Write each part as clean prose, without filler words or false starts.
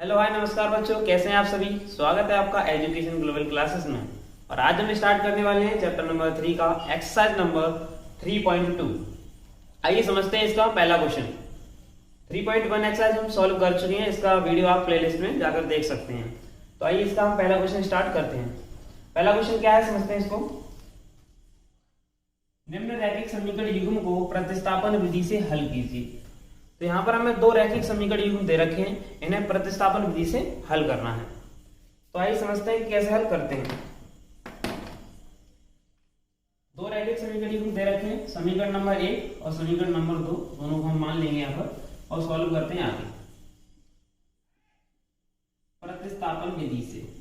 Hello hi नमस्कार बच्चों, कैसे हैं आप सभी। स्वागत है आपका एजुकेशन ग्लोबल क्लासेस में। और आज हम स्टार्ट करने वाले हैं चैप्टर नंबर 3 का एक्सरसाइज नंबर 3.2। आइए समझते हैं इसका पहला क्वेश्चन। 3.1 एक्सरसाइज हम सॉल्व कर चुके हैं, इसका वीडियो आप प्लेलिस्ट में जाकर देख सकते हैं। तो आइए इसका हम पहला क्वेश्चन स्टार्ट करते हैं। पहला क्वेश्चन क्या है, समझते हैं इसको। निम्न रैखिक समीकरण युग्म को प्रतिस्थापन विधि से हल कीजिए। तो यहाँ पर हमें दो रैखिक समीकरण युग्म दे रखे हैं, इन्हें प्रतिस्थापन विधि से हल करना है। तो आइए समझते हैं कि कैसे हल करते हैं। दो रैखिक समीकरण युग्म दे रखे हैं, समीकरण नंबर 1 और समीकरण नंबर 2, दोनों को हम मान लेंगे यहाँ पर और सॉल्व करते हैं आगे प्रतिस्थापन विधि से।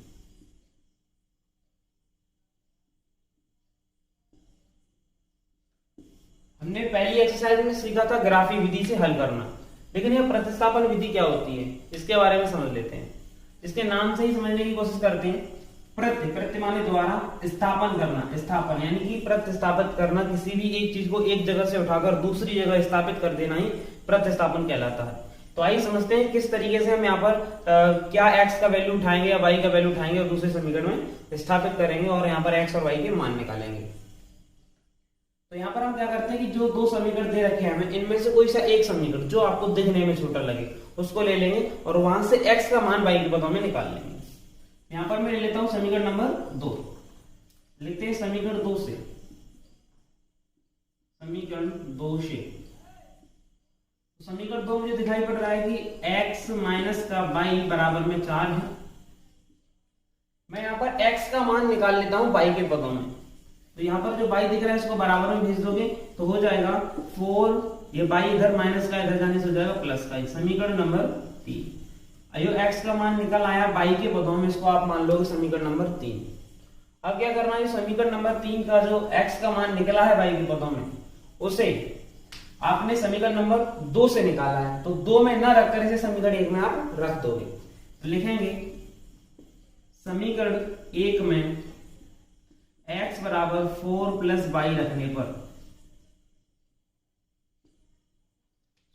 हमने पहली एक्सरसाइज में सीखा था ग्राफी विधि से हल करना, लेकिन यह प्रतिस्थापन विधि क्या होती है इसके बारे में समझ लेते हैं। इसके नाम से ही समझने की कोशिश करते हैं। प्रति माने द्वारा, स्थापन करना, स्थापन यानी कि प्रतिस्थापित करना, किसी भी एक चीज को एक जगह से उठाकर दूसरी जगह स्थापित कर देना ही प्रतिस्थापन कहलाता है। तो आइए समझते हैं किस तरीके से हम यहाँ पर क्या x का वैल्यू उठाएंगे या y का वैल्यू उठाएंगे और दूसरे समीकरण में स्थापित करेंगे और यहाँ पर x और y के मान निकालेंगे। तो यहाँ पर हम क्या करते हैं कि जो दो समीकरण दे रखे हैं हमें, इनमें से कोई सा एक समीकरण जो आपको दिखने में छोटा लगे उसको ले लेंगे और वहां से x का मान y के पदों में निकाल लेंगे। यहाँ पर मैं ले लेता हूं समीकरण नंबर 2। लिखते हैं समीकरण 2 से, समीकरण 2 से। समीकरण 2 मुझे दिखाई पड़ रहा है कि x माइनस का y बराबर में 4 है। मैं यहाँ पर x का मान निकाल लेता हूं y के पदों में। तो यहाँ पर जो y दिख रहा है इसको बराबर में भेज दोगे तो हो जाएगा 4, ये y इधर माइनस का इधर जाने से हो जाएगा प्लस का। समीकरण नंबर 3। अयो x का मान निकल आया y के पदों में, इसको आप मान लोगे समीकरण नंबर 3। अब क्या करना है, समीकरण नंबर 3 का जो x का मान निकला है y के पदों में उसे आपने समीकरण नंबर 2 से निकाला है। तो 2 में न रखकर इसे समीकरण 1 में आप रख दोगे। तो लिखेंगे समीकरण 1 में x बराबर 4 प्लस y रखने पर,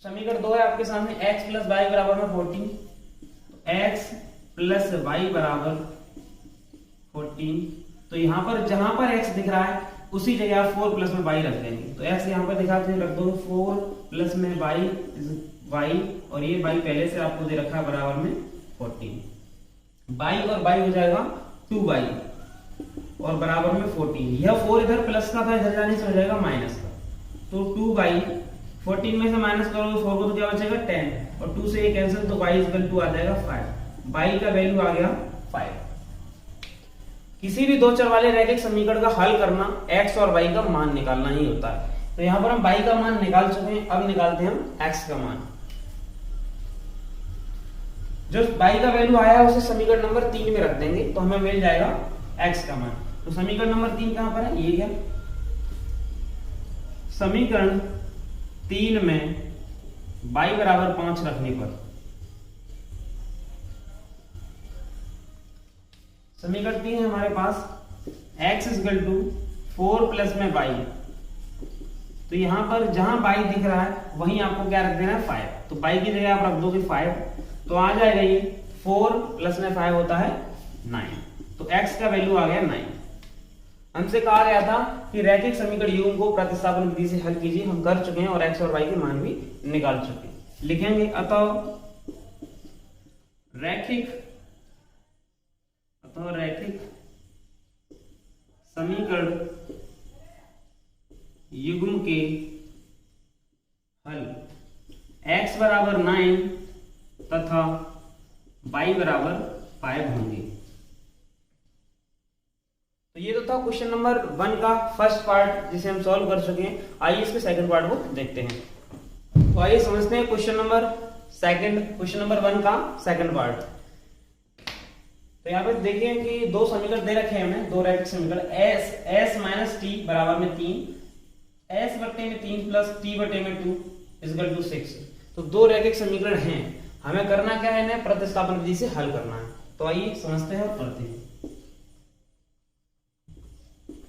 समीकरण 2 है आपके सामने, x प्लस y बराबर में 14, तो x प्लस y बराबर 14। तो यहां पर जहां पर x दिख रहा है उसी जगह आप 4 प्लस में y रख देंगे। तो x यहां पर दिखा के रख दो, 4 प्लस में y और ये y पहले से आपको दे रखा है बराबर में 14। y और y हो जाएगा 2y और बराबर में 14। यह 4 इधर प्लस का था, इधर जाने से हो जाएगा माइनस का। तो 2y 14 में से माइनस करोगे 4 को तो क्या बचेगा 10 और 2 से ये कैंसिल, तो y इक्वल टू आ जाएगा 5। y का वैल्यू आ गया 5। किसी भी दो चर वाले रैखिक समीकरण का हल करना x और y का मान निकालना ही होता है। तो यहां पर हम y का मान निकाल चुके हैं, अब निकालते हैं हम x का मान। जो y का वैल्यू आया है उसे समीकरण नंबर 3 में रख देंगे तो हमें मिल जाएगा x का मान। तो समीकरण नंबर 3 कहां पर है, ये क्या, समीकरण 3 में y बराबर 5 रखने पर, समीकरण 3 है हमारे पास x इक्वल टू 4 प्लस में y। तो यहां पर जहां y दिख रहा है वहीं आपको क्या रख देना है 5। तो y की जगह आप रख दोगे 5, तो आ जाएगा ये 4 प्लस में 5 होता है 9। तो x का वैल्यू आ गया 9। हमसे कहा गया था कि रैखिक समीकरण युग्म को प्रतिस्थापन विधि से हल कीजिए। हम कर चुके हैं और x और y के मान भी निकाल चुके हैं। लिखेंगे अतः रैखिक समीकरण युग्म के हल x बराबर 9 तथा y बराबर 5 होंगे। तो ये तो था क्वेश्चन नंबर 1 का फर्स्ट पार्ट जिसे हम सॉल्व कर चुके हैं। आइए इसके सेकंड पार्ट को देखते हैं। तो आइए समझते हैं क्वेश्चन नंबर 1 का सेकंड पार्ट। तो यहाँ पे देखिए कि दो समीकरण दे रखे हैं हमें, दो रैखिक समीकरण s माइनस टी बराबर में 3, s बटे में 3 प्लस t बटे में 2 इक्वल टू 6। तो दो रैखिक समीकरण हैं, हमें करना क्या है, इन्हें प्रतिस्थापन विधि से हल करना है। तो आइए समझते हैं और पढ़ते हैं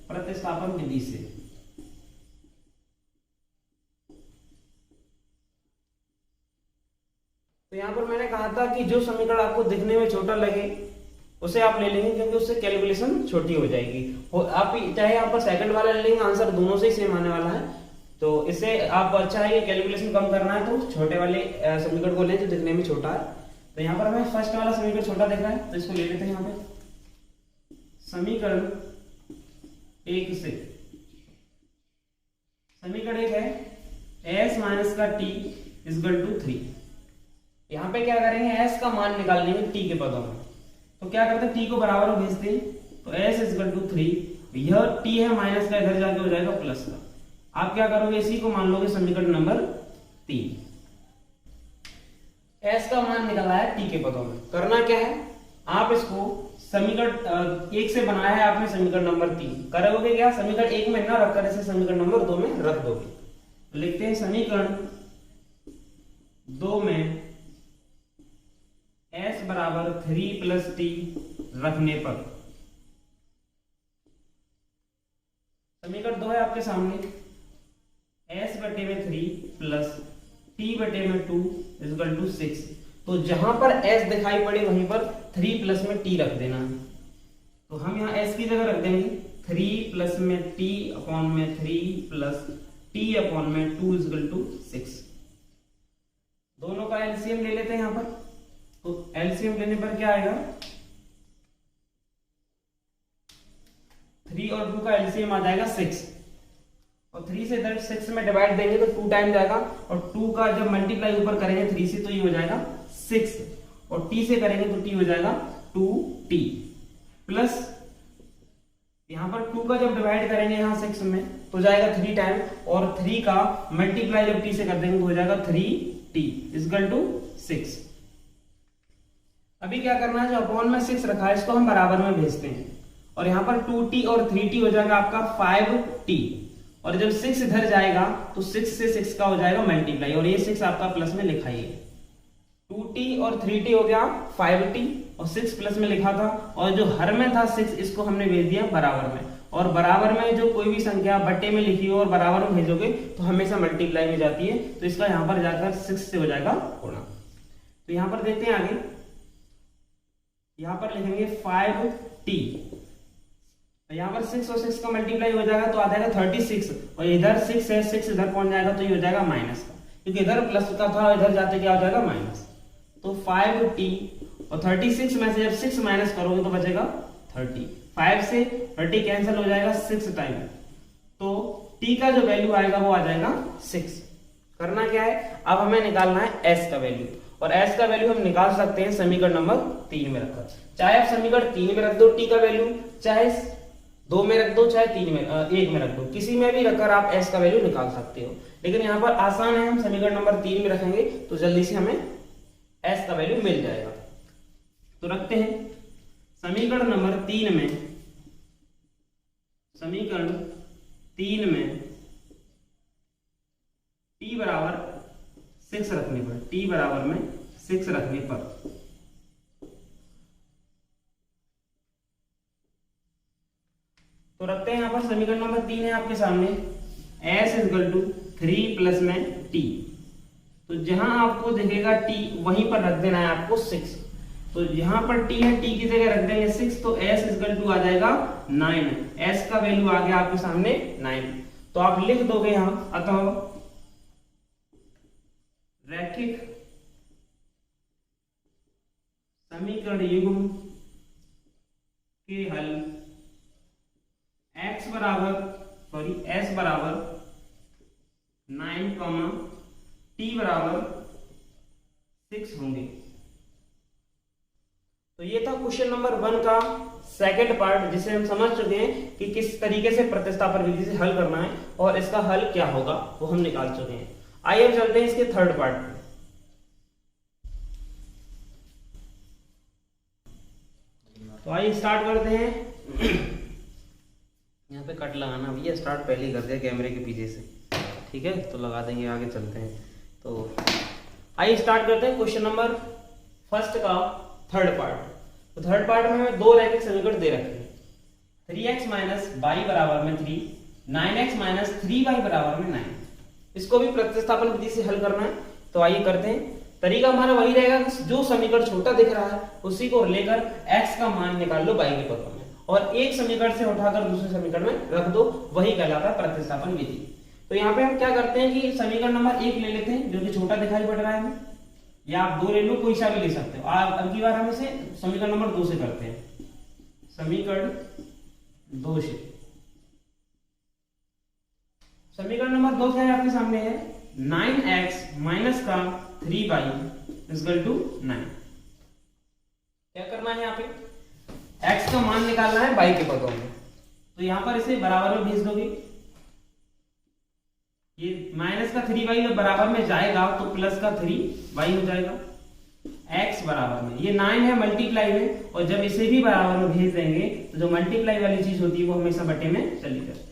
प्रतिस्थापन विधि से। तो यहाँ पर मैंने कहा था कि जो समीकरण आपको दिखने में छोटा लगे उसे आप ले लेंगे, क्योंकि उससे कैलकुलेशन छोटी हो जाएगी। और आप चाहे यहाँ पर सेकंड वाला ले लेंगे, आंसर दोनों से ही सेम आने वाला है। तो इससे आप अच्छा है, ये कैलकुलेशन कम करना है तो छोटे वाले समीकरण को लें जो दिखने में छोटा है। तो यहाँ पर हमें फर्स्ट वाला समीकरण छोटा दिख रहा है, तो इसको ले लेते हैं। यहाँ पे समीकरण एक से, समीकरण एक है s माइनस का t इक्वल टू 3। यहाँ पे क्या करेंगे, s का मान निकाल लेंगे t के पदों में। तो क्या करते हैं, t को बराबर में भेजते हैं, तो s इक्वल टू 3, यह t है माइनस का, इधर जाके हो जाएगा प्लस का। आप क्या करोगे, इसी को मान लोगे समीकरण नंबर 3। s का मान निकला है t के पदों में। करना क्या है, आप इसको समीकरण एक से बनाया है आपने समीकरण नंबर 3, करोगे क्या, समीकरण एक में ना रखकर इसे समीकरण नंबर 2 में रख दोगे। लिखते हैं समीकरण 2 में s बराबर 3 प्लस t रखने पर, समीकरण 2 है आपके सामने, s बटे में 3 प्लस t बटे में 2 इक्वल टू 6। तो जहां पर s दिखाई पड़े वहीं पर 3 प्लस में t रख देना है। तो हम यहाँ s की जगह रख देंगे 3 प्लस में t अपॉन में 3 प्लस t अपॉन में 2 इक्वल टू 6। दोनों का एलसीएम ले लेते हैं यहाँ पर। तो एलसीएम लेने पर क्या आएगा, 3 और 2 का एलसीएम आ जाएगा 6, और 3 से इधर 6 में डिवाइड देंगे तो 2 टाइम जाएगा, और 2 का जब मल्टीप्लाई ऊपर करेंगे 3 से तो ये हो जाएगा 6, और t से करेंगे तो t हो जाएगा 2t प्लस यहाँ पर 2 का जब डिवाइड करेंगे यहाँ 6 में तो जाएगा 3 टाइम, और 3 का मल्टीप्लाई जब t से कर देंगे तो हो जाएगा 3t इक्वल टू 6। अभी क्या करना है, जो अपॉन में 6 रखा है इसको हम बराबर में भेजते हैं, और यहाँ पर 2t और 3t हो जाएगा आपका 5t, और जब 6 इधर जाएगा तो 6 से 6 का हो जाएगा मल्टीप्लाई, और ये 6 आपका प्लस में लिखा ही है। 2t और 3t हो गया 5t, और 6 प्लस में लिखा था, और जो हर में था 6 इसको हमने भेज दिया बराबर में। और बराबर में जो कोई भी संख्या बट्टे में लिखी हो और बराबर में भेजोगे तो हमेशा मल्टीप्लाई में जाती है, तो इसका यहाँ पर जाकर 6 से हो जाएगा गुणा। तो यहाँ पर देखते हैं आगे, यहाँ पर लिखेंगे 5t, यहाँ पर 6 और 6 का मल्टीप्लाई हो जाएगा तो आ जाएगा 36, और इधर 6 है, 6 इधर पहुंच जाएगा तो ये हो जाएगा माइनस का, क्योंकि इधर प्लस का था, इधर जाते क्या हो जाएगा माइनस। तो 5t और 36 में से जब 6 माइनस करोगे तो बचेगा 30, 5 से 30 कैंसिल हो जाएगा 6 टाइम, तो t का जो वैल्यू आएगा वो आ जाएगा 6। करना क्या है, अब हमें निकालना है s का वैल्यू, और s का वैल्यू हम निकाल सकते हैं समीकरण नंबर 3 में रखकर। चाहे आप समीकरण 3 में रख दो t का वैल्यू, चाहे 2 में रख दो, चाहे 1 में रख दो, किसी में भी रखकर आप s का वैल्यू निकाल सकते हो। लेकिन यहाँ पर आसान है, हम समीकरण नंबर 3 में रखेंगे तो जल्दी से हमें s का वैल्यू मिल जाएगा। तो रखते हैं समीकरण नंबर 3 में, समीकरण 3 में t बराबर 6 रखने पर, t बराबर में 6 रखने पर तो रखते हैं यहाँ पर समीकरण नंबर 3 है आपके सामने, s इक्वल टू 3 प्लस में t। तो जहां आपको दिखेगा t वहीं पर रख देना है आपको 6। तो यहाँ पर t है, t की जगह रख देंगे 6, तो s इक्वल टू आ जाएगा 9। s का वैल्यू आ गया आपके सामने 9। तो आप लिख दोगे यहां, अतः रैखिक समीकरण युग्म के हल s बराबर 9, t बराबर 6 होंगे। तो ये था क्वेश्चन नंबर 1 का सेकंड पार्ट, जिसे हम समझ चुके हैं कि किस तरीके से प्रतिस्थापन विधि से हल करना है और इसका हल क्या होगा वो हम निकाल चुके हैं। आइए अब चलते हैं इसके थर्ड पार्ट पे। तो आइए स्टार्ट करते हैं। यहाँ पे कट लगाना भैया, स्टार्ट पहले ही कर दिया कैमरे के पीछे से, ठीक है, तो लगा देंगे, आगे चलते हैं। तो आइए स्टार्ट करते हैं क्वेश्चन नंबर फर्स्ट का थर्ड पार्ट। तो थर्ड पार्ट में हमें दो रैखिक समीकरण दे रखे हैं, 3x माइनस वाई बराबर में 3, 9x माइनस 3y बराबर में 9। इसको भी प्रतिस्थापन विधि से हल करना है, तो आइए करते हैं। तरीका हमारा वही रहेगा कि जो समीकरण छोटा दिख रहा है उसी को लेकर x का मान निकाल लो y के पदों में, और एक समीकरण से उठाकर दूसरे समीकरण में रख दो, वही कहलाता है प्रतिस्थापन विधि। तो यहाँ पे हम क्या करते हैं कि समीकरण नंबर 1 ले लेते हैं जो कि छोटा दिखाई पड़ रहा है हमें, या आप 2 ले लो, कोई सा भी ले सकते हो। अब की बार हम इसे समीकरण नंबर 2 से करते हैं। समीकरण 2 से समीकरण नंबर 2 क्या है आपके सामने है, 9x माइनस का 3y इक्वल टू 9। क्या करना है यहाँ पे, x का मान निकालना है y के पदों में, तो यहाँ पर इसे बराबर में भेज दोगे। ये माइनस का 3y बराबर में जाएगा तो प्लस का 3y हो जाएगा, x बराबर में ये 9 है मल्टीप्लाई में, और जब इसे भी बराबर में भेज देंगे तो जो मल्टीप्लाई वाली चीज होती है वो हमेशा बटे में चली जाती है।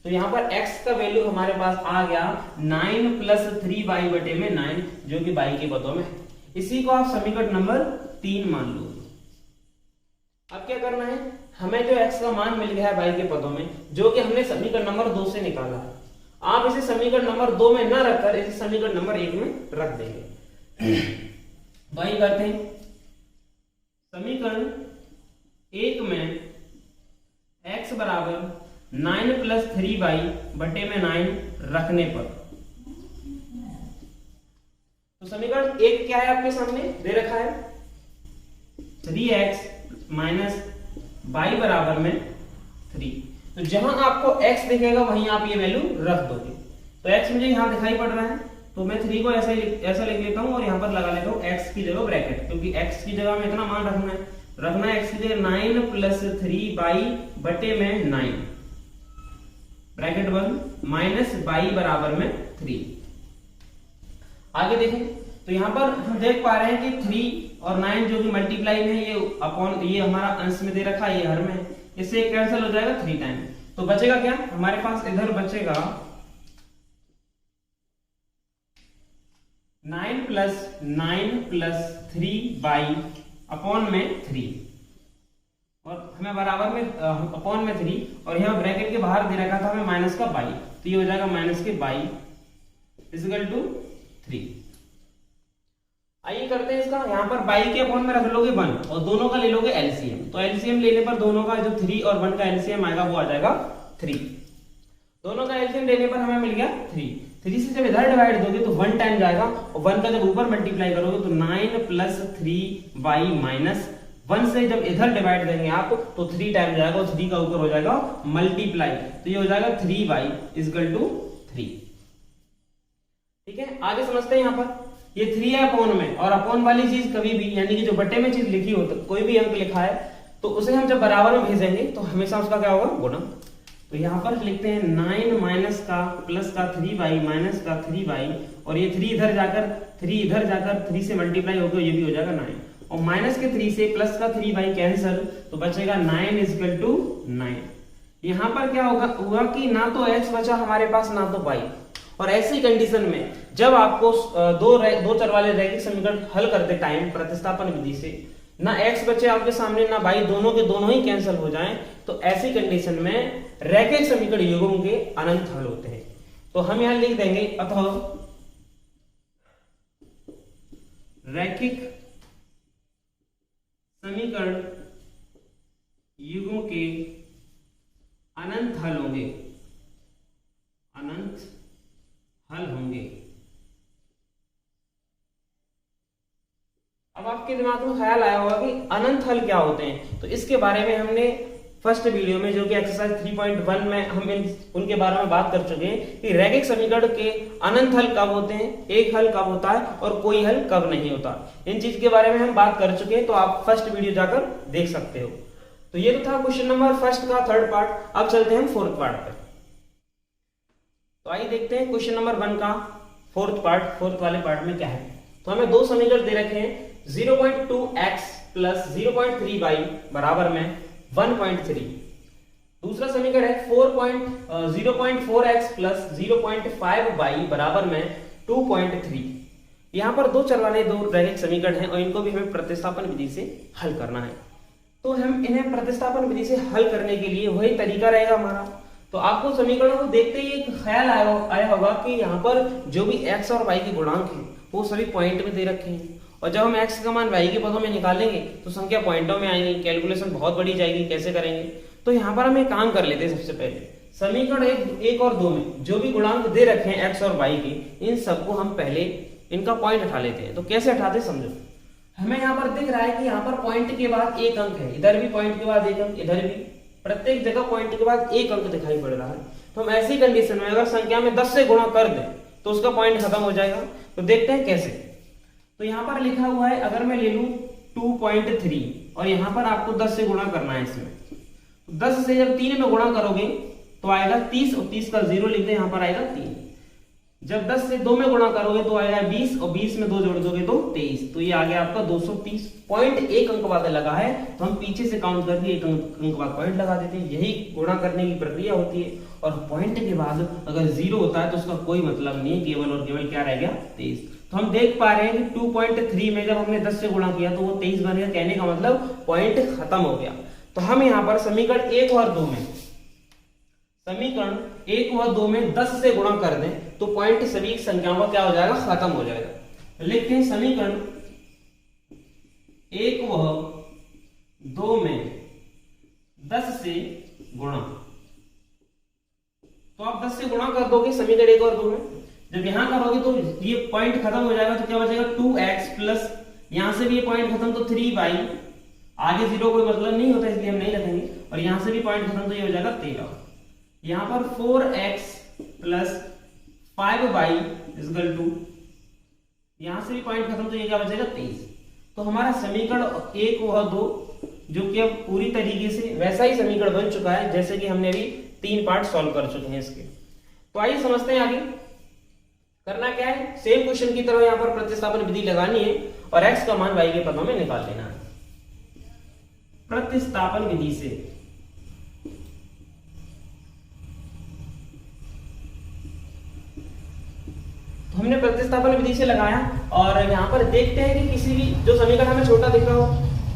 तो यहाँ पर x का वैल्यू हमारे पास आ गया 9 प्लस 3y बटे में 9, जो कि y के पदों में है। इसी को आप समीकरण नंबर 3 मान लो। अब क्या करना है, हमें जो x का मान मिल गया है y के पदों में, जो कि हमने समीकरण नंबर 2 से निकाला है, आप इसे समीकरण नंबर 2 में न रखकर इसे समीकरण नंबर 1 में रख देंगे। वही करते हैं, समीकरण 1 में x बराबर 9 प्लस 3y बटे में 9 रखने पर, तो समीकरण 1 क्या है आपके सामने दे रखा है, 3x माइनस y बराबर में 3। तो जहां आपको x दिखेगा वहीं आप ये वैल्यू रख दोगे। तो x मुझे यहां दिखाई पड़ रहा है, तो मैं 3 को ऐसा लिख लेता हूं और यहां पर लगा लेता हूं x की जगह ब्रैकेट, क्योंकि x की जगह में इतना मान रखना है x की जगह 9 प्लस 3y बटे में 9 ब्रैकेट 1 माइनस y बराबर में 3। आगे देखें तो यहां पर हम देख पा रहे हैं कि 3 और 9 जो कि मल्टीप्लाई में है, ये अपॉन ये हमारा अंश में दे रखा है, ये हर में है, इससे कैंसिल हो जाएगा 3 टाइम। तो बचेगा क्या हमारे पास, इधर बचेगा 9 प्लस 3y अपॉन में 3, और हमें बराबर में अपॉन में 3, और यहाँ ब्रैकेट के बाहर दे रखा था हमें माइनस का y, तो ये हो जाएगा माइनस के y इक्वल टू 3। आइए करते हैं इसका, यहाँ पर y के अपॉन में रख लोगे 1 और दोनों का ले लोगे एलसीएम, तो एलसीएम लेने पर दोनों का जो 3 और 1 का एलसीएम आएगा वो आ जाएगा 3। दोनों का एलसीएम लेने पर हमें मिल गया 3 से जब इधर डिवाइड दोगे तो 1 टाइम जाएगा, और 1 का जब ऊपर मल्टीप्लाई करोगे तो 9 प्लस 3y माइनस 1 से जब इधर डिवाइड देंगे आप तो 3 टाइम जाएगा, और 3 का ऊपर हो जाएगा मल्टीप्लाई, तो ये हो जाएगा 3y इक्वल टू 3। ठीक है, आगे समझते हैं। यहाँ पर ये 3 है अपॉन में, और अपॉन वाली चीज कभी भी यानी कि जो बटे में चीज लिखी हो, तो कोई भी अंक लिखा है तो उसे हम जब बराबर में भेजेंगे तो हमेशा उसका क्या होगा, गुणा। तो यहाँ पर लिखते हैं 9 माइनस का प्लस का 3y माइनस का 3y, और ये 3 इधर जाकर 3 से मल्टीप्लाई होकर ये भी हो जाएगा 9, और माइनस के 3 से प्लस का 3y कैंसिल, तो बचेगा 9 इक्वल टू 9। यहाँ पर क्या हुआ कि ना तो x बचा हमारे पास ना तो y, और ऐसी कंडीशन में जब आपको दो चर वाले रैखिक समीकरण हल करते टाइम प्रतिस्थापन विधि से ना x बचे आपके सामने ना y, दोनों के दोनों ही कैंसिल हो जाएं, तो ऐसी कंडीशन में रैखिक समीकरण युग्म के अनंत हल होते हैं। तो हम यहां लिख देंगे अतः रैखिक समीकरण युग्म के अनंत हल होंगे, अनंत हल होंगे। अब आपके दिमाग में ख्याल आया होगा कि अनंत हल क्या होते हैं, तो इसके बारे में हमने फर्स्ट वीडियो में जो कि एक्सरसाइज 3.1 में हम उनके बारे में बात कर चुके हैं कि रैखिक समीकरण के अनंत हल कब होते हैं, एक हल कब होता है और कोई हल कब नहीं होता, इन चीज के बारे में हम बात कर चुके हैं, तो आप फर्स्ट वीडियो जाकर देख सकते हो। तो ये तो था क्वेश्चन नंबर फर्स्ट का थर्ड पार्ट। अब चलते हैं फोर्थ पार्ट पर। तो आइए देखते हैं क्वेश्चन नंबर 1 का फोर्थ वाले पार्ट में क्या है। तो हमें दो समीकरण दे रखे हैं, 0.2x प्लस 0.3y बराबर में 1.3। दूसरा समीकरण है 0.4x प्लस 0.5y बराबर में 2.3। यहाँ पर दो चर वाले दो रैखिक समीकरण हैं और इनको भी हमें प्रतिस्थापन विधि से हल करना है। तो हम इन्हें प्रतिस्थापन विधि से हल करने के लिए वही तरीका रहेगा हमारा। तो आपको समीकरणों को देखते ही एक ख्याल आया होगा कि यहाँ पर जो भी x और y के गुणांक हैं वो सभी पॉइंट में दे रखे हैं, और जब हम x का मान y के पदों में निकालेंगे तो संख्या पॉइंटों में आएंगी, कैलकुलेशन बहुत बड़ी जाएगी, कैसे करेंगे। तो यहाँ पर हम एक काम कर लेते हैं। सबसे पहले समीकरण एक और 2 में जो भी गुणांक दे रखे हैं x और y के, इन सबको हम पहले इनका पॉइंट हटा लेते हैं। तो कैसे हटाते हैं समझो। हमें यहाँ पर दिख रहा है कि यहाँ पर पॉइंट के बाद एक अंक है, इधर भी पॉइंट के बाद एक अंक, इधर भी, प्रत्येक जगह पॉइंट के बाद एक अंक दिखाई पड़ रहा है। तो हम ऐसी कंडीशन में अगर संख्या में 10 से गुणा कर दें तो उसका पॉइंट खत्म हो जाएगा। तो देखते हैं कैसे। तो यहाँ पर लिखा हुआ है, अगर मैं ले लूं 2.3 और यहाँ पर आपको 10 से गुणा करना है इसमें, 10 से जब 3 में गुणा करोगे तो आएगा 30, और 30 का 0 लिख दे, यहाँ पर आएगा 3। जब 10 से 2 में गुणा करोगे तो आएगा 20, और 20 में 2 जोड़ दोगे तो 23। तो ये आ गया आपका 230। पॉइंट एक अंक बाद लगा है तो हम पीछे से काउंट करके एक अंक बाद पॉइंट लगा देते हैं। यही गुणा करने की प्रक्रिया होती है। और पॉइंट के बाद अगर 0 होता है तो उसका कोई मतलब नहीं है, केवल और केवल क्या रह गया 23। तो हम देख पा रहे हैं कि 2.3 में जब हमने 10 से गुणा किया तो वो 23 बन गया। कहने का मतलब पॉइंट खत्म हो गया। तो हम यहाँ पर समीकरण 1 और 2 में, समीकरण 1 व 2 में 10 से गुणा कर दें तो पॉइंट सभी संख्याओं का क्या हो जाएगा, खत्म हो जाएगा। लिखते हैं समीकरण 1 व 2 में 10 से गुणा। तो आप 10 से गुणा कर दोगे समीकरण 1 और 2 में, जब यहां करोगे तो ये पॉइंट खत्म हो जाएगा। तो क्या बचेगा 2x प्लस, यहां से भी ये पॉइंट खत्म तो 3y, आगे 0 कोई मतलब नहीं होता इसलिए हम नहीं रखेंगे, और यहां से भी पॉइंट खत्म तो ये हो जाएगा 13। यहां पर 4x plus 5y equal to, यहां से भी पॉइंट खत्म तो ये क्या बचेगा 23। तो हमारा समीकरण 1 व 2 जो कि अब पूरी तरीके से वैसा ही समीकरण बन चुका है जैसे कि हमने अभी 3 पार्ट सॉल्व कर चुके हैं इसके। तो आइए समझते हैं आगे करना क्या है। सेम क्वेश्चन की तरह यहां पर प्रतिस्थापन विधि लगानी है और x का मान y के पदों में निकाल लेना है। प्रतिस्थापन विधि से तो हमने प्रतिस्थापन विधि से लगाया, और यहां पर देखते हैं कि किसी भी जो समीकरण हमें छोटा दिख रहा हो,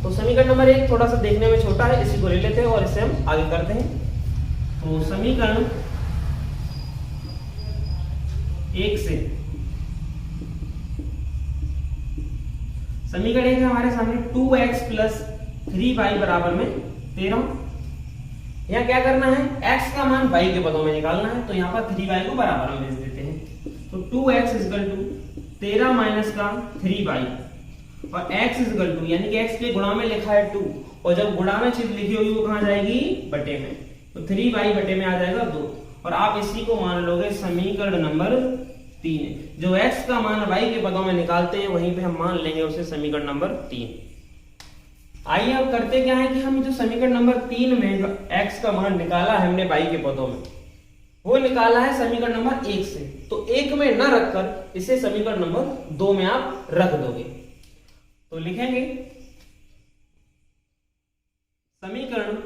तो समीकरण नंबर 1 थोड़ा सा देखने में छोटा है, इसी को ले लेते हैं और इसे हम आगे करते हैं। तो समीकरण 1 से, समीकरण 1 है हमारे सामने 2x प्लस 3y बराबर में 13। यहाँ क्या करना है, x का मान y के पदों में निकालना है। तो यहाँ पर 3y को बराबर में भेज देते हैं। तो 2x इक्वल टू 13 माइनस का 3y, और x इक्वल टू यानी कि x के गुणा में लिखा है 2, और जब गुणा में चीज लिखी होगी वो कहाँ जाएगी, बटे में। तो 3y बटे में आ जाएगा 2, और आप इसी को मान लोगे समीकरण नंबर 3। जो x का मान y के पदों में निकालते हैं वहीं पे हम मान लेंगे उसे समीकरण नंबर 3। आइए अब करते क्या है कि हम जो समीकरण नंबर 3 में x का मान निकाला है हमने y के पदों में, वो निकाला है समीकरण नंबर 1 से। तो 1 में न रखकर इसे समीकरण नंबर 2 में आप रख दोगे। तो लिखेंगे समीकरण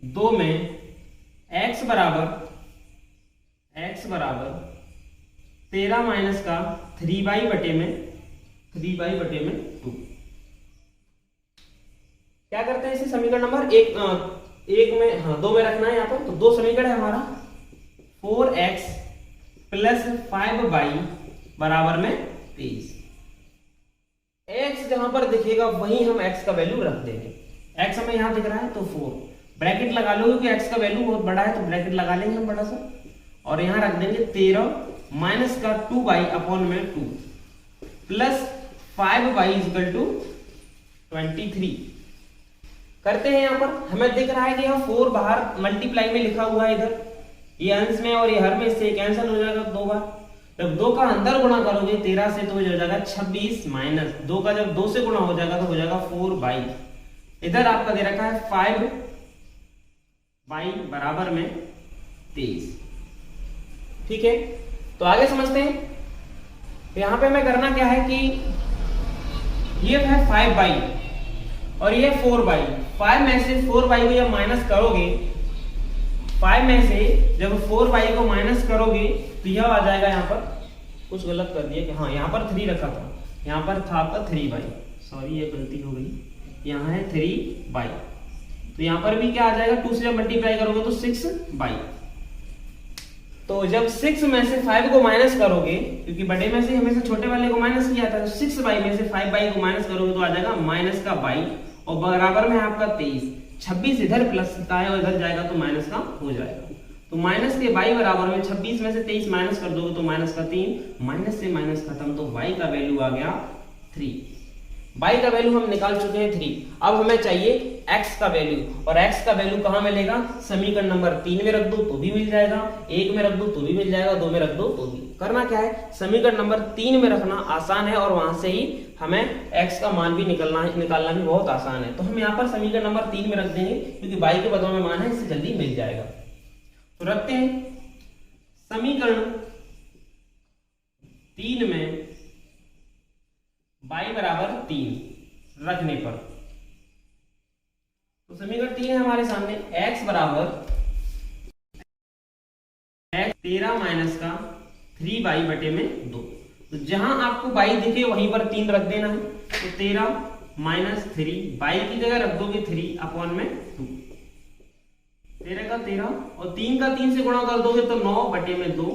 2 में x बराबर 13 माइनस का 3y बटे में 2। क्या करते हैं इसे समीकरण नंबर 1 में 2 में रखना है। यहाँ पर तो 2 समीकरण है हमारा 4x प्लस 5y बराबर में 23। x जहां पर दिखेगा वहीं हम x का वैल्यू रख देंगे। x हमें यहां दिख रहा है तो 4 ब्रैकेट लगा लो क्योंकि x का वैल्यू बहुत बड़ा है तो ब्रैकेट लगा लेंगे हम बड़ा सा, और यहां रख देंगे 13 माइनस का 2y अपॉन में 2 प्लस 5y इक्वल टू 23। करते हैं यहाँ पर हमें दिख रहा है कि यहाँ 4 बाहर मल्टीप्लाई में लिखा हुआ है, इधर ये अंश में और ये हर में इससे कैंसिल हो जाएगा 2 बार। जब 2 का अंदर गुणा करोगे 13 से तो हो जाएगा 26 माइनस 2 का जब 2 से गुणा हो जाएगा तो हो जाएगा 4y। इधर आपका दे रखा है 5y बराबर में 23। ठीक है, तो आगे समझते हैं। यहां पे हमें करना क्या है कि ये है 5y और ये 4y। 5 में से 4y को जब माइनस करोगे, 5 में से जब 4y को माइनस करोगे तो यह आ जाएगा, यहाँ पर कुछ गलत कर दिया कि हाँ यहाँ पर 3 रखा था, यहाँ पर था आपका 3y, सॉरी ये गलती हो गई, यहाँ है 3y। तो यहाँ पर भी क्या आ जाएगा, 2 से जब मल्टीप्लाई करोगे तो 6y। तो जब 6 में से 5 को माइनस करोगे, क्योंकि बड़े में से हमेशा छोटे वाले को माइनस किया था, तो 6 में से 5 को माइनस करोगे तो आ जाएगा माइनस का 22 और बराबर में आपका 23। 26 इधर प्लस का है और इधर जाएगा तो माइनस का हो जाएगा। तो माइनस के y बराबर में 26 में से 23 माइनस कर दोगे तो माइनस का 3, माइनस से माइनस खत्म, तो y का वैल्यू आ गया 3। y का वैल्यू हम निकाल चुके हैं 3। अब हमें चाहिए x का वैल्यू, और x का वैल्यू कहां मिलेगा? समीकरण नंबर 3 में रख दो तो भी मिल जाएगा, 1 में रख दो तो भी मिल जाएगा, 2 में रख दो तो भी। करना क्या है, समीकरण नंबर 3 में रखना आसान है और वहां से ही हमें x का मान भी निकालना भी बहुत आसान है। तो हम यहाँ पर समीकरण नंबर 3 में रख देंगे, क्योंकि y के बदले में मान है, इससे जल्दी मिल जाएगा। तो रखते हैं समीकरण 3 में y बराबर 3 रखने पर, तो समीकरण 3 है हमारे सामने, x बराबर x 13 माइनस का 3y बटे में 2। तो जहां आपको y दिखे वहीं पर 3 रख देना है। तो 13 माइनस 3, y की जगह रख दोगे 3 अपॉन में 2, 13 का 13 और 3 का 3 से गुणा कर दोगे तो 9 बटे में 2।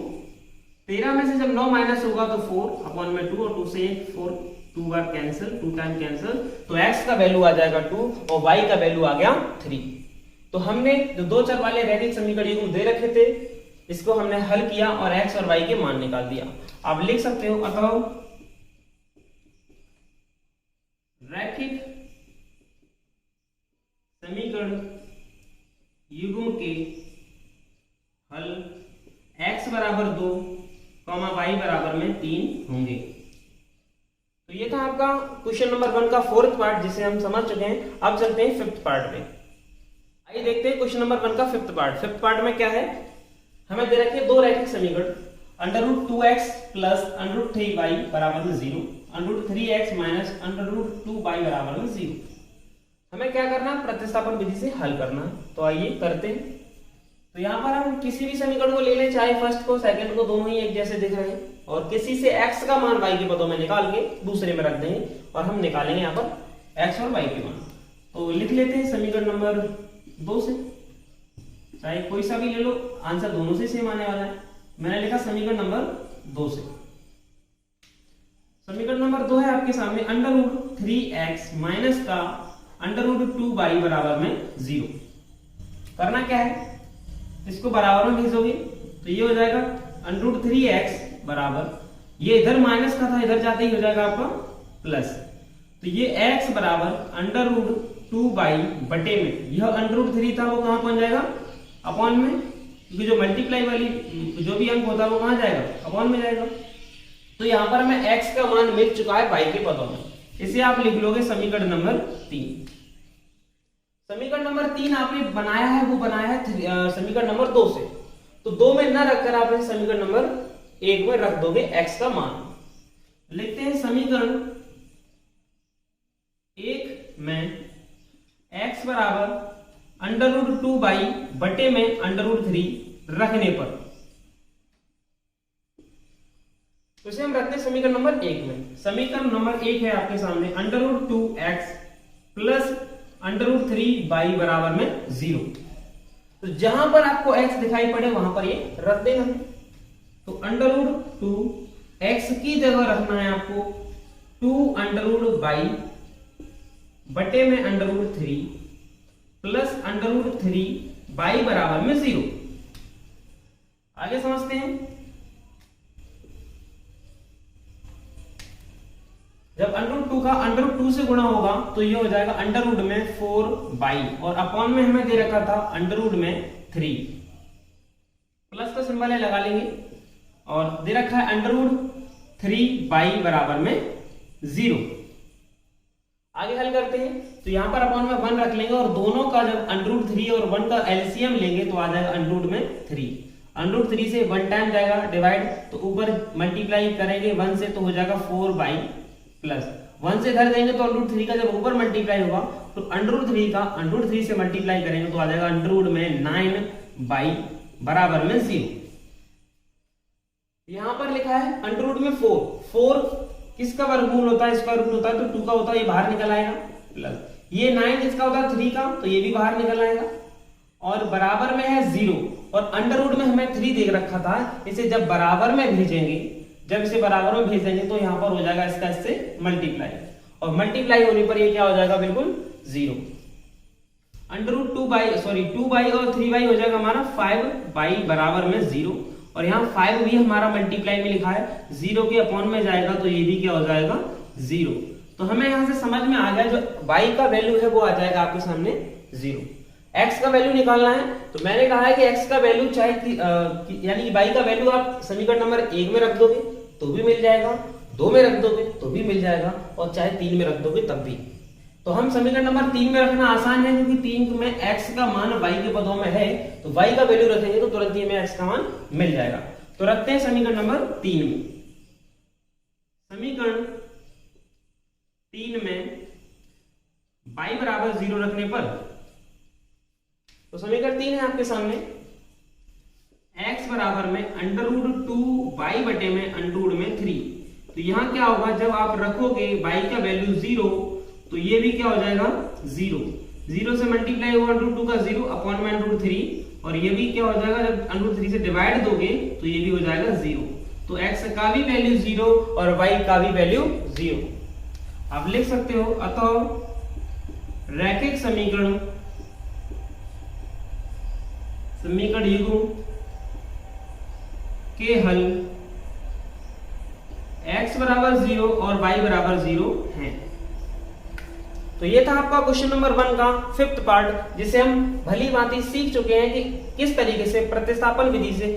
13 में से जब 9 माइनस होगा तो 4 अपॉन में 2 और 2 से 4, 2 बार कैंसिल, 2 टाइम कैंसिल, तो x का वैल्यू आ जाएगा 2 और y का वैल्यू आ गया 3। तो हमने जो दो चर वाले रैखिक समीकरण को दे रखे थे, इसको हमने हल किया और x और y के मान निकाल दिया। आप लिख सकते हो, अतः रैखिक समीकरण युग्म के हल x बराबर 2, y बराबर में 3 होंगे। तो ये था आपका क्वेश्चन नंबर 1 का 4th पार्ट, जिसे हम समझ चुके हैं। अब चलते हैं 5th पार्ट पे। आइए देखते हैं क्वेश्चन नंबर 1 का 5th पार्ट। 5th पार्ट में क्या है, हमें दे रखे दो रैखिक समीकरण, √2x प्लस √3y बराबर में 0, √3x माइनस √2y बराबर में 0। हमें क्या करना है, प्रतिस्थापन विधि से हल करना है। तो आइए करते हैं। तो यहाँ पर हम किसी भी समीकरण को ले लें, चाहे फर्स्ट को सेकंड को, दोनों ही एक जैसे दिख रहे हैं, और किसी से x का मान y के पदों में निकाल के दूसरे में रख देंगे और हम निकालेंगे यहाँ पर x और y के मान। तो लिख लेते हैं समीकरण नंबर 2 से, चाहे कोई सा भी ले लो, आंसर दोनों से सेम आने वाला है। मैंने लिखा समीकरण नंबर 2 से। समीकरण नंबर 2 है आपके सामने, √3x माइनस का √2y बराबर में 0। करना क्या है, इसको बराबर में भेजोगे तो ये हो जाएगा √3x बराबर, ये इधर माइनस का था, इधर जाते ही हो जाएगा आपका प्लस। तो ये x बराबर √2y बटे में, यह √3 था वो कहां पहुंच जाएगा, अपॉन में, क्योंकि जो मल्टीप्लाई वाली जो भी अंक होता है वो कहां जाएगा, अपॉन में जाएगा। तो यहां पर हमें x का मान मिल चुका है y के पदों में, इसे आप लिख लोगे समीकरण नंबर 3। समीकरण नंबर 3 आपने बनाया है, वो बनाया है समीकरण नंबर 2 से। तो 2 में न रखकर आप समीकरण नंबर 1 में रख दोगे x का मान। लिखते हैं समीकरण 1 में x बराबर √2y बटे में √3 रखने पर, तो इसे हम रखते हैं समीकरण नंबर 1 में। समीकरण नंबर 1 है आपके सामने, √2x प्लस √3y बराबर में 0। तो जहां पर आपको x दिखाई पड़े वहां पर ये रख देना है। तो √2x की जगह रखना है आपको 2√y बटे में √3 प्लस √3y बराबर में 0। आगे समझते हैं। जब √2 का √2 से गुणा होगा तो ये हो जाएगा √ में 4y, और अपॉन में हमें दे रखा था √ में 3, प्लस का सिंबल है लगा लेंगे, और दे रखा है √3y बराबर में 0। आगे हल करते हैं। तो यहां पर अपॉन में 1 रख लेंगे, और दोनों का जब √3 और 1 का एलसीएम लेंगे तो आ जाएगा √ में 3। √3 से 1 टाइम जाएगा डिवाइड, तो ऊपर मल्टीप्लाई करेंगे 1 से तो हो जाएगा 4y प्लस 1 से धर देंगे तो √3 का जब ऊपर मल्टीप्लाई होगा तो √3 से मल्टीप्लाई करेंगे तो आ जाएगा √ में 9y बराबर में 0। यहां पर लिखा है √ में 4 किसका वर्गमूल होता है, स्क्वायर रूट होता है, तो 2 का होता है, ये बाहर निकल आएगा, प्लस ये 9 किसका होता है, 3 का, तो ये भी बाहर निकल आएगा, और बराबर में है 0 और अंडर रूट में हमें 3 दे रखा था। इसे जब बराबर में भेजेंगे, जब इसे बराबर में भेज देंगे तो यहाँ पर हो जाएगा इसका इससे मल्टीप्लाई, और मल्टीप्लाई होने पर ये क्या हो जाएगा, बिल्कुल 0। अंडर रूट 2 बाई और 3 बाई हो जाएगा हमारा 5 बाई बराबर में 0, और यहाँ 5 भी हमारा मल्टीप्लाई में लिखा है, 0 के अपॉन में जाएगा तो ये भी क्या हो जाएगा 0। तो हमें यहाँ से समझ में आ गया जो y का वैल्यू है वो आ जाएगा आपके सामने 0। x का वैल्यू निकालना है तो मैंने कहा है कि x का वैल्यू चाहे यानी y का वैल्यू आप समीकरण नंबर 1 में रख दोगे तो भी मिल जाएगा, 2 में रख दोगे तो भी मिल जाएगा, और चाहे 3 में रख दोगे तब भी। तो हम समीकरण नंबर 3 में रखना आसान है क्योंकि 3 में x का मान y के पदों में है, तो y का वैल्यू रखेंगे तो तुरंत ही हमें x का मान मिल जाएगा। तो रखते हैं समीकरण नंबर 3 में। समीकरण 3 में y बराबर 0 रखने पर, तो समीकरण 3 है आपके सामने, x बराबर में अंडर रूट 2 y बटे में अंडर रूट में 3। तो यहां क्या होगा, जब आप रखोगे y का वैल्यू 0 तो ये भी क्या हो जाएगा 0, 0 से मल्टीप्लाई होगा अंडर रूट 2 का 0 अपॉन में अंडर रूट 3, और ये भी क्या हो जाएगा, जब अंडर रूट 3 से डिवाइड दोगे तो ये भी हो जाएगा 0। तो x का भी वैल्यू 0 और y का भी वैल्यू 0। आप लिख सकते हो, अतः रैखिक समीकरण युग्म के हल x बराबर 0 और y बराबर 0 हैं। तो ये था आपका क्वेश्चन नंबर 1 का 5th पार्ट, जिसे हम भली भांति सीख चुके हैं कि किस तरीके से प्रतिस्थापन विधि से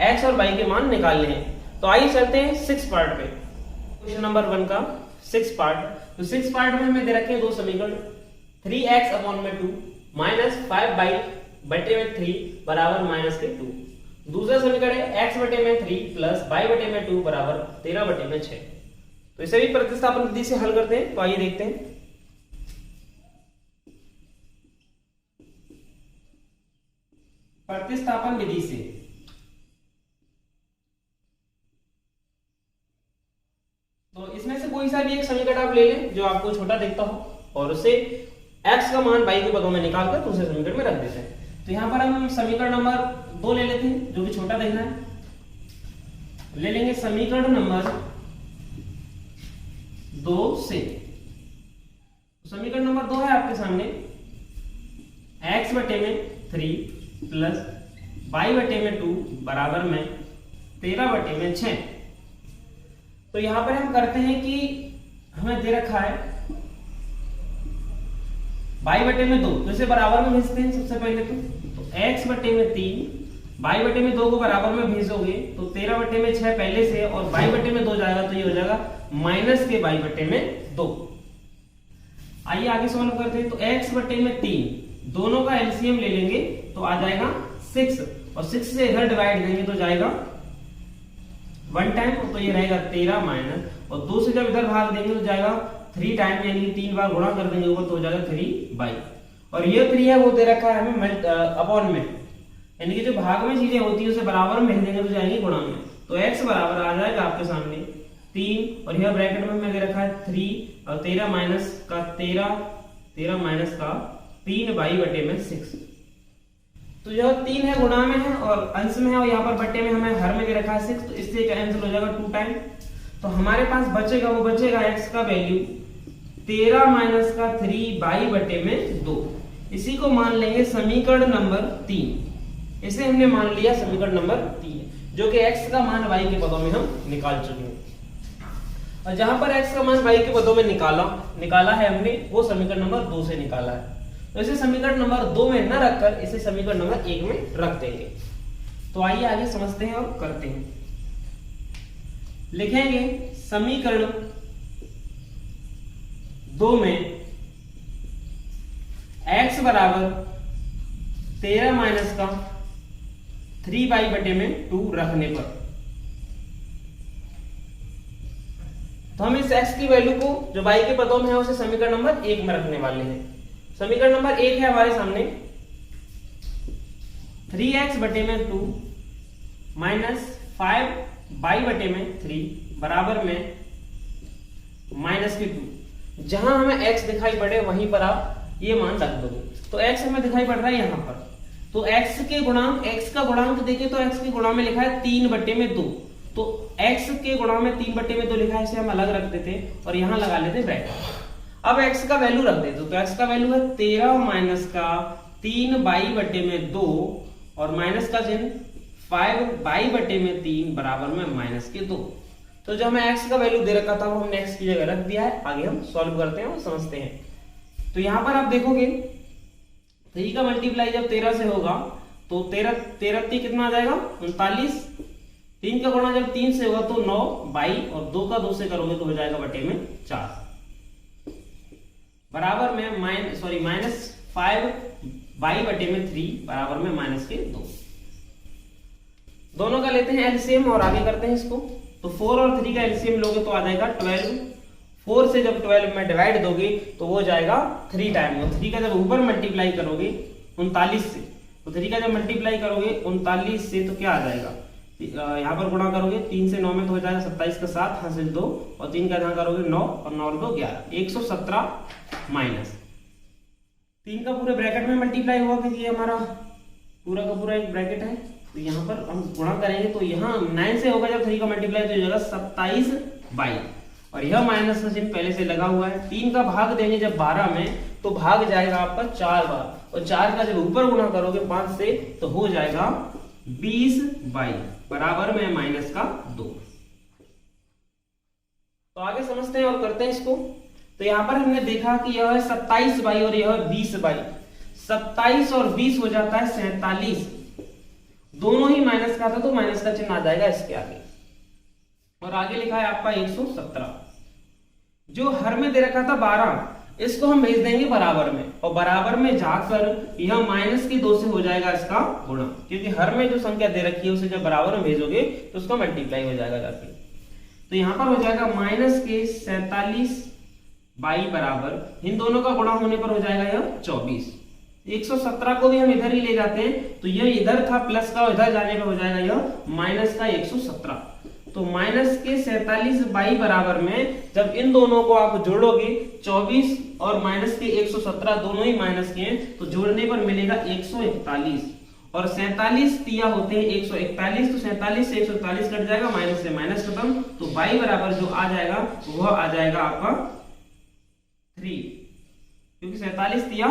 x और y के मान निकालने हैं। तो आइए चलते हैं 6th पार्ट पे, क्वेश्चन नंबर 1 का 6th पार्ट। तो 6th पार्ट में हमें दे रखे हैं दो समीकरण, 3x अपॉन में 2 माइनस 5 बाई बटे में 3 बराबर माइनस के 2। दूसरा समीकरण है x बटे में 3 प्लस y बटे में 2 बराबर 13 बटे में 6। तो इसे भी प्रतिस्थापन विधि से हल करते हैं। तो आइए देखते हैं। प्रतिस्थापन विधि से तो इसमें से कोई सा भी एक समीकरण आप ले लें जो आपको छोटा दिखता हो, और उसे x का मान y के पदों में निकालकर दूसरे समीकरण में रख देते हैं। तो यहां पर हम समीकरण नंबर 2 ले लेते हैं जो कि छोटा दिखना है। ले लेंगे समीकरण नंबर 2 से। समीकरण नंबर 2 है आपके सामने, x बटे में 3 प्लस y बटे में 2 बराबर में 13 बटे में 6। तो यहां पर हम करते हैं कि हमें दे रखा है y बटे में 2, तो इसे बराबर में भेजते हैं सबसे पहले। तो x बटे में 3 y बटे में 2 को बराबर में भेजोगे तो 13 बटे में 6 पहले से, और y बटे में 2 जाएगा तो ये हो जाएगा माइनस के y बटे में 2। आइए आगे सॉल्व करते हैं। तो x बटे में 3 दोनों का एलसीएम ले लेंगे तो आ जाएगा 6, और 6 से इधर डिवाइड देंगे तो जाएगा 1 टाइम, तो ये रहेगा 13 माइनस, और 2 से जब इधर भाग देंगे तो जाएगा 3 टाइम, यानी 3 बार गुणा कर देंगे ऊपर तो हो जाएगा 3 बाई, और ये 3 है वो दे रखा है हमें अपॉन में, यानी कि जो भाग में चीजें होती है उसे बराबर में भेज देंगे तो जाएंगे गुणा में। तो x बराबर आ जाएगा आपके सामने 3, और यह ब्रैकेट में दे रखा है 3 और 13 माइनस का 13 माइनस का 3 बाई बटे में 6। तो यह 3 है गुणा में है और अंश में है, और यहाँ पर बटे में हमें हर में दे रखा है 6, तो इससे कैंसिल हो जाएगा 2 टाइम। तो हमारे पास बचेगा वो बचेगा x का वैल्यू 13 माइनस का 3 बाई बटे में 2। इसी को मान लेंगे समीकरण नंबर 3। इसे हमने मान लिया समीकरण नंबर 3, जो कि x का मान y के पदों में हम निकाल चुके हैं। और जहां पर x का मान y के पदों में निकाला है हमने, वो समीकरण नंबर 2 से निकाला है। तो इसे समीकरण नंबर 2 में न रखकर इसे समीकरण नंबर 1 में रख देंगे। तो आइए आगे समझते हैं और करते हैं। लिखेंगे समीकरण 2 में x बराबर 13 माइनस का 3 बाई बटे में 2 रखने पर, तो हम इस x की वैल्यू को जो y के पदों में है उसे समीकरण नंबर 1 में रखने वाले हैं। समीकरण नंबर 1 है हमारे सामने 3x बटे में 2 माइनस 5 बाई बटे में 3 बराबर में माइनस के 2। जहां हमें x दिखाई पड़े वहीं पर आप ये मान रख दोगे। तो x हमें दिखाई पड़ रहा है यहाँ पर, तो x के गुणांक, x का गुणांक देखें तो x के गुणा में लिखा है 3/2, तो x के गुणा में 3/2 लिखा है, इसे हम अलग रख देते और यहां लगा लेते ब्रैकेट। अब x का वैल्यू रख देते, तो x का वैल्यू है 13 माइनस का 3/2 और माइनस का चिन्ह 5/3 बराबर में माइनस के 2। तो जो हमें x का वैल्यू दे रखा था वो हमने x की जगह रख दिया है। आगे हम सॉल्व करते हैं और समझते हैं। तो यहां पर आप देखोगे 3 का मल्टीप्लाई जब 13 से होगा तो 13 कितना आ जाएगा 39। 3 का गुणा जब 3 से होगा तो 9 22 और 2 का 2 से करोगे तो हो जाएगा बटे में 4 बराबर में माइनस 5/3 बराबर में माइनस के 2। दोनों का लेते हैं एलसीएम और आगे करते हैं इसको। तो 4 और 3 का एलसीएम लोगे तो आ जाएगा 12। 4 से जब 12 में डिवाइड दोगे तो वो जाएगा 3 टाइम, और 3 का जब ऊपर मल्टीप्लाई करोगे 39 से, तो 3 का जब मल्टीप्लाई करोगे 39 से तो क्या आ जाएगा, यहाँ पर गुणा करोगे 3 से 9 में तो हो जाएगा 27 का 7 हासिल 2 और 3 का जहां करोगे 9 और 9 और 2 11, 117 माइनस 3 का पूरे ब्रैकेट में मल्टीप्लाई हुआ क्योंकि ये हमारा पूरा का पूरा एक ब्रैकेट है। तो यहाँ पर हम गुणा करेंगे तो यहाँ 9 से होगा जब 3 का मल्टीप्लाई तो हो जाएगा 27/22 और यह माइनस का चिन्ह पहले से लगा हुआ है। 3 का भाग देंगे जब 12 में तो भाग जाएगा आपका 4 बार, और 4 का जब ऊपर गुणा करोगे 5 से तो हो जाएगा 20/22 बराबर में माइनस का 2। तो आगे समझते हैं और करते हैं इसको। तो यहां पर हमने देखा कि यह है 27/22 और यह है 20/22। 27 और 20 हो जाता है 47, दोनों ही माइनस का था तो माइनस का चिन्ह आ जाएगा इसके आगे। और आगे लिखा है आपका 117। जो हर में दे रखा था 12, इसको हम भेज देंगे बराबर में, और बराबर में जाकर यह माइनस के 2 से हो जाएगा इसका गुणा, क्योंकि हर में जो संख्या दे रखी है उसे जब बराबर में भेजोगे तो उसका मल्टीप्लाई हो जाएगा जाके। तो यहां पर हो जाएगा माइनस के 47/22 बराबर, इन दोनों का गुणा होने पर हो जाएगा यह 24। 117 को भी हम इधर ही ले जाते हैं तो यह इधर था प्लस का, इधर जाने पर हो जाएगा यह माइनस का 117। तो माइनस के 47/22 बराबर में जब इन दोनों को आप जोड़ोगे 24 और माइनस के 117 दोनों ही माइनस के हैं तो जोड़ने पर मिलेगा 141, और 47 तिया होते हैं 141, तो 47 से 141 कट जाएगा, माइनस से माइनस खत्म, तो 22 बराबर जो आ जाएगा वह आ जाएगा आपका 3, क्योंकि 47 तिया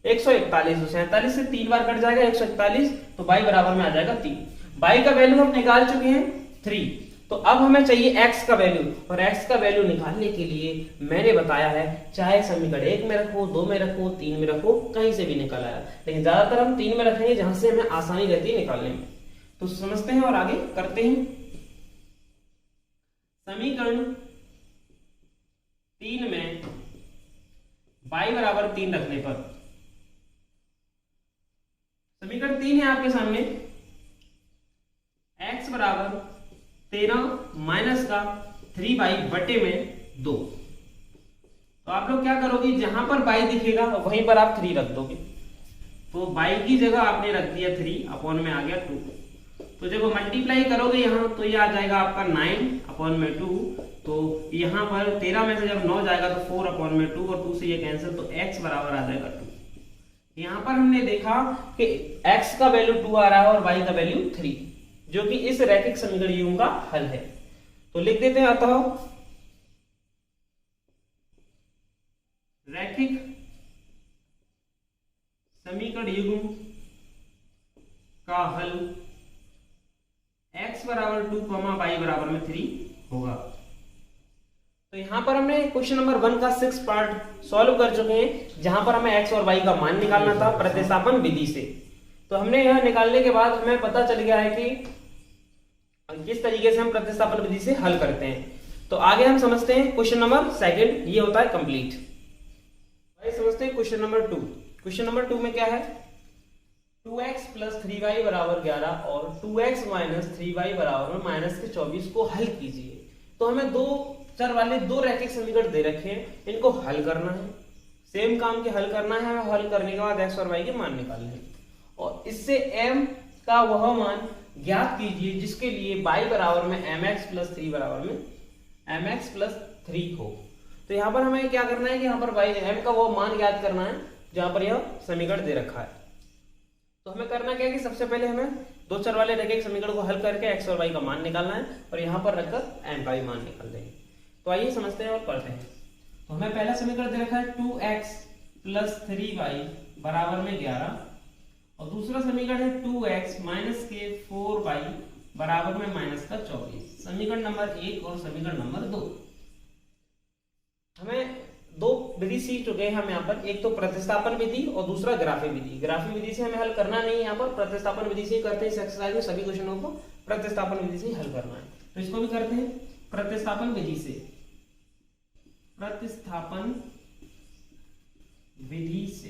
141, तो 47 से 3 बार कट जाएगा 141, तो 22 बराबर में आ जाएगा 3। 22 का वैल्यू हम निकाल चुके हैं 3। तो अब हमें चाहिए x का वैल्यू, और x का वैल्यू निकालने के लिए मैंने बताया है चाहे समीकरण 1 में रखो, 2 में रखो, 3 में रखो, कहीं से भी निकल आया, लेकिन ज्यादातर हम 3 में रखेंगे जहां से हमें आसानी रहती है निकालने में। तो समझते हैं और आगे करते हैं। समीकरण 3 में y बराबर 3 रखने पर, समीकरण 3 है आपके सामने, x बराबर 13 माइनस का 3y बटे में 2। तो आप लोग क्या करोगे, जहां पर y दिखेगा वहीं पर आप 3 रख दोगे। तो y की जगह आपने रख दिया 3, अपॉन में आ गया 2। तो जब मल्टीप्लाई करोगे यहां तो ये आ जाएगा आपका 9 अपॉन में 2। तो यहां पर 13 में से जब 9 जाएगा तो 4 अपॉन में 2 और 2 से ये कैंसिल, तो x बराबर आ जाएगा 2। यहां पर हमने देखा कि x का वैल्यू 2 आ रहा है और y का वैल्यू 3, जो कि इस रैखिक समीकरण युग्म का हल है। तो लिख देते हैं, अतः रैखिक समीकरण युग्म का हल x बराबर 2, y बराबर में 3 होगा। तो यहां पर हमने क्वेश्चन नंबर 1 का 6 पार्ट सॉल्व कर चुके हैं, जहां पर हमें x और y का मान निकालना था प्रतिस्थापन विधि से। तो हमने यह निकालने के बाद हमें पता चल गया है कि किस तरीके से हम प्रतिस्थापन विधि से हल करते हैं। तो आगे हम समझते हैं क्वेश्चन नंबर 2, ये होता है कंप्लीट। आइए समझते हैं क्वेश्चन नंबर 2। क्वेश्चन नंबर 2 में क्या है, 2x प्लस 3y बराबर 11 और 2x माइनस 3y बराबर में माइनस के 24 को हल कीजिए। तो हमें दो चर वाले दो रैखिक समीकरण दे रखे हैं, इनको हल करना है, सेम काम के हल करना है। हल करने के बाद x और y के मान निकालने हैं, और इससे m का वह मान ज्ञात कीजिए जिसके लिए y बराबर में mx प्लस 3 बराबर में mx प्लस 3 हो। तो यहाँ पर हमें क्या करना है कि यहाँ पर y m का वो मान ज्ञात करना है जहां पर यह समीकरण दे रखा है। तो हमें करना क्या है कि सबसे पहले हमें दो चर वाले रैखिक समीकरण को हल करके एक्स और वाई का मान निकालना है और यहाँ पर रखकर एम का भी मान निकाल देंगे। तो आइए समझते हैं और करते हैं। तो हमें पहला समीकरण दे रखा है 2x + 3y बराबर में 11 और दूसरा समीकरण है 2x - के 4y बराबर में -24। समीकरण नंबर 1 और समीकरण नंबर 2। हमें दो विधि सीख चुके हैं हम यहाँ पर, एक तो प्रतिस्थापन विधि और दूसरा ग्राफी विधि। ग्राफी विधि से हमें हल करना नहीं है, यहाँ पर प्रतिस्थापन विधि से ही करते हैं। इस एक्सरसाइज में सभी क्वेश्चनों को प्रतिस्थापन विधि से ही हल करना है, तो इसको भी करते हैं प्रतिस्थापन विधि से। प्रतिस्थापन विधि से,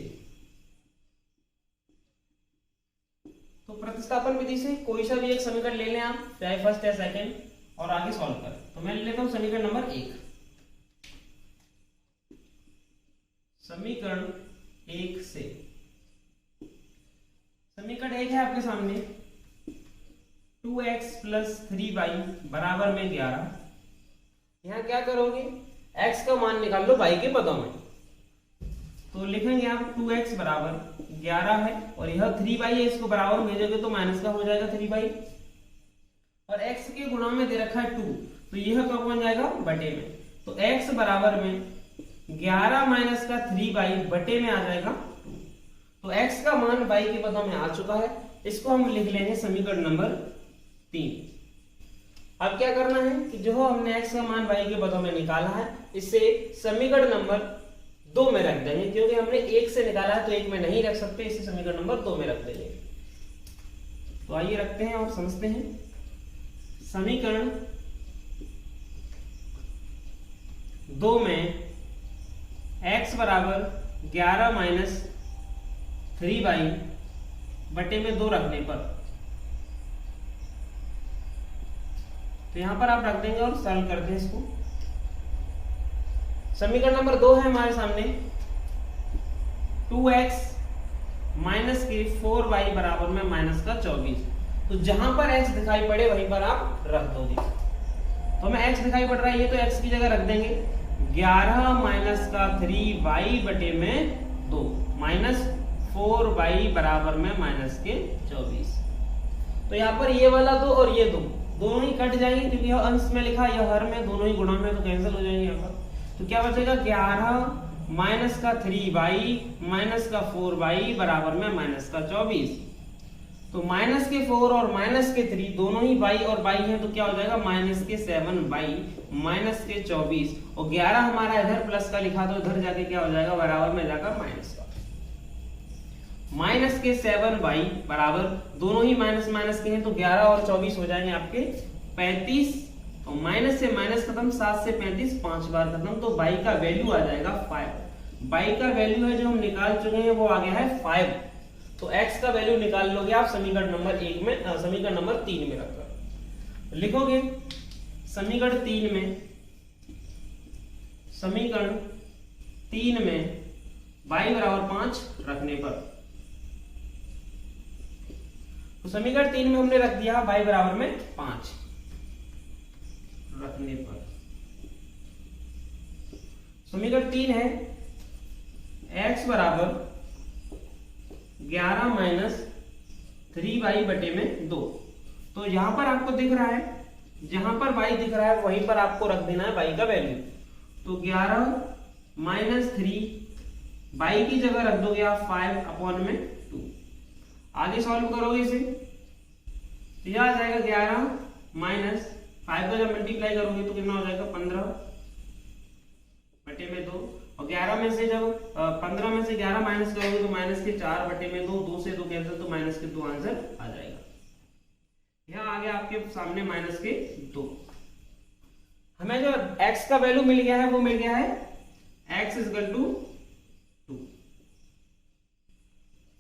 तो प्रतिस्थापन विधि से कोई सा भी एक समीकरण ले लें आप, चाहे फर्स्ट या सेकंड, और आगे सॉल्व करें। तो मैं ले लेता हूं समीकरण नंबर 1। समीकरण 1 से, समीकरण 1 है आपके सामने 2x + 3y बराबर में 11। यहां क्या करोगे, x का मान निकाल लो y के पदों में। तो लिखेंगे आप 2x बराबर 11 है और यह 3y है, इसको बराबर में भेजोगे तो माइनस का हो जाएगा 3y, और x के गुणा में दे रखा है 2, तो यह कब बन जाएगा बटे में। तो x बराबर में 11 माइनस का 3y बटे में आ जाएगा 2। तो x का मान y के पदों में आ चुका है, इसको हम लिख लेंगे समीकरण नंबर 3। अब क्या करना है कि जो हमने x का मान y के पदों में निकाला है, इसे समीकरण नंबर 2 में रख देंगे, क्योंकि हमने 1 से निकाला है तो 1 में नहीं रख सकते, इसे समीकरण नंबर 2 में रख देंगे। तो आइए रखते हैं और समझते हैं। समीकरण 2 में x बराबर 11 माइनस 3y बटे में 2 रखने पर, तो यहां पर आप रख देंगे और सॉल्व करते हैं इसको। समीकरण नंबर 2 है हमारे सामने 2x - के 4y बराबर में -24। तो जहां पर x दिखाई पड़े वहीं पर आप रख दोगे। तो हमें x दिखाई पड़ रहा है, ये तो x की जगह रख देंगे 11 माइनस का 3y बटे में 2 -4y बराबर में -24। तो यहाँ पर ये वाला 2 और ये 2 दोनों ही कट जाएंगे, क्योंकि यह अंश में लिखा, यह हर में, दोनों ही गुणा में, तो कैंसिल हो जाएंगे यहाँ पर। तो क्या बचेगा 11 माइनस का 3y माइनस का 4y बराबर में -24। तो माइनस के 4 और माइनस के 3 दोनों ही y और y हैं, तो क्या हो जाएगा -7y -24, और 11 हमारा इधर प्लस का लिखा, तो इधर जाके क्या हो जाएगा बराबर में जाकर माइनस का। -7y बराबर, दोनों ही माइनस माइनस के हैं, तो 11 और 24 हो जाएंगे आपके 35, और माइनस से माइनस खत्म, 7 से 35 5 बार खत्म, तो y का वैल्यू आ जाएगा 5। y का वैल्यू है जो हम निकाल चुके हैं वो आ गया है 5। तो x का वैल्यू निकाल लोगे आप समीकरण नंबर 1 में, समीकरण नंबर 3 में रखकर लिखोगे। समीकरण 3 में, समीकरण 3 में y बराबर 5 रखने पर, तो समीकरण 3 में हमने रख दिया y बराबर में 5 रखने पर। समीकरण 3 है x बराबर 11 माइनस 3y बटे में 2। तो यहां पर आपको दिख रहा है, जहां पर y दिख रहा है वहीं पर आपको रख देना है y का वैल्यू। तो 11 माइनस 3 y की जगह रख दोगे आप 5/2। आगे सॉल्व करोगे इसे, तो यह आ जाएगा 11 माइनस 5 को जब मल्टीप्लाई करोगे तो कितना हो जाएगा 15 बटे में 2, और 11 में से जब 15 में से 11 माइनस करोगे तो माइनस के 4 बटे में 2, 2 से 2 कैंसिल, तो माइनस के 2 आंसर आ जाएगा। यहाँ आ गया आपके सामने माइनस के 2। हमें जो x का वैल्यू मिल गया है वो मिल गया है x = 2।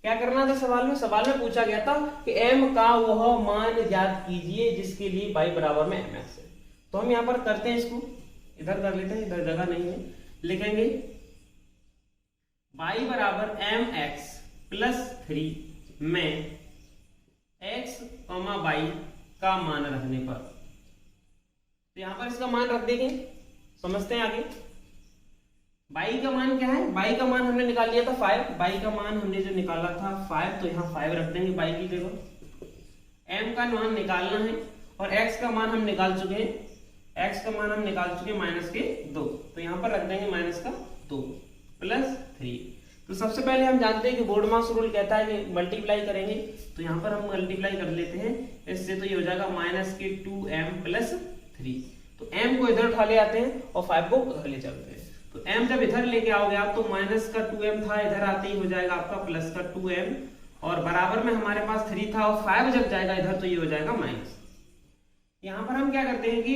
क्या करना था सवाल में, सवाल में पूछा गया था कि m का वह मान ज्ञात कीजिए जिसके लिए y बराबर में mx है। तो हम यहाँ पर करते हैं, इसको इधर कर लेते हैं, इधर जगह नहीं है, लिखेंगे y बराबर mx + 3 में x, y का मान रखने पर। तो यहां पर इसका मान रख देंगे, समझते हैं आगे। बाई का मान क्या है, बाई का मान हमने निकाल लिया था 5, बाई का मान हमने जो निकाला था 5, तो यहाँ 5 रख देंगे बाई की जगह। m का मान निकालना है और x का मान हम निकाल चुके हैं, x का मान हम निकाल चुके हैं -2, तो यहाँ पर रख देंगे -2 प्लस 3। तो सबसे पहले हम जानते हैं कि बोर्डमास रूल कहता है कि मल्टीप्लाई करेंगे, तो यहाँ पर हम मल्टीप्लाई कर लेते हैं इससे, तो ये हो जाएगा -2m प्लस 3। तो m को इधर उठा ले आते हैं और 5 को उधर ले चलते हैं। तो m जब इधर लेके आओगे आप तो -2m था, इधर आते ही हो जाएगा आपका +2m, और बराबर में हमारे पास 3 था और 5 जब जाएगा इधर तो ये हो जाएगा माइनस। यहाँ पर हम क्या करते हैं कि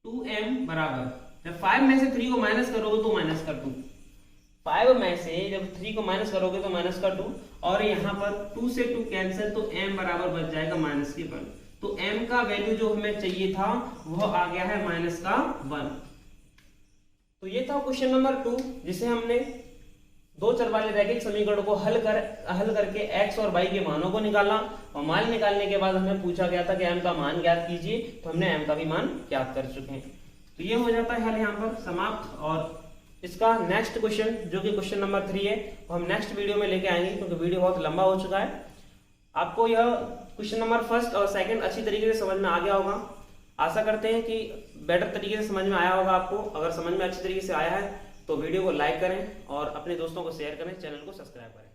2m बराबर, जब 5 में से 3 को माइनस करोगे तो -2, 5 में से जब 3 को माइनस करोगे तो -2, और यहाँ पर 2 से 2 कैंसिल, तो m बराबर बच जाएगा -1। तो m का वैल्यू जो हमें चाहिए था वो आ गया है -1। तो ये था क्वेश्चन नंबर 2, जिसे हमने दो चर वाले रैखिक समीकरण को हल करके x और y के मानों को निकाला, और मान निकालने के बाद हमें पूछा गया था कि m का मान ज्ञात कीजिए, तो हमने m का भी मान ज्ञात कर चुके हैं। तो ये हो जाता है हल यहाँ पर समाप्त, और इसका नेक्स्ट क्वेश्चन जो कि क्वेश्चन नंबर 3 है वो हम नेक्स्ट वीडियो में लेके आएंगे, क्योंकि वीडियो बहुत लंबा हो चुका है। आपको यह क्वेश्चन नंबर 1 और 2 अच्छी तरीके से समझ में आ गया होगा। आशा करते हैं कि बेटर तरीके से समझ में आया होगा आपको। अगर समझ में अच्छी तरीके से आया है तो वीडियो को लाइक करें और अपने दोस्तों को शेयर करें, चैनल को सब्सक्राइब करें।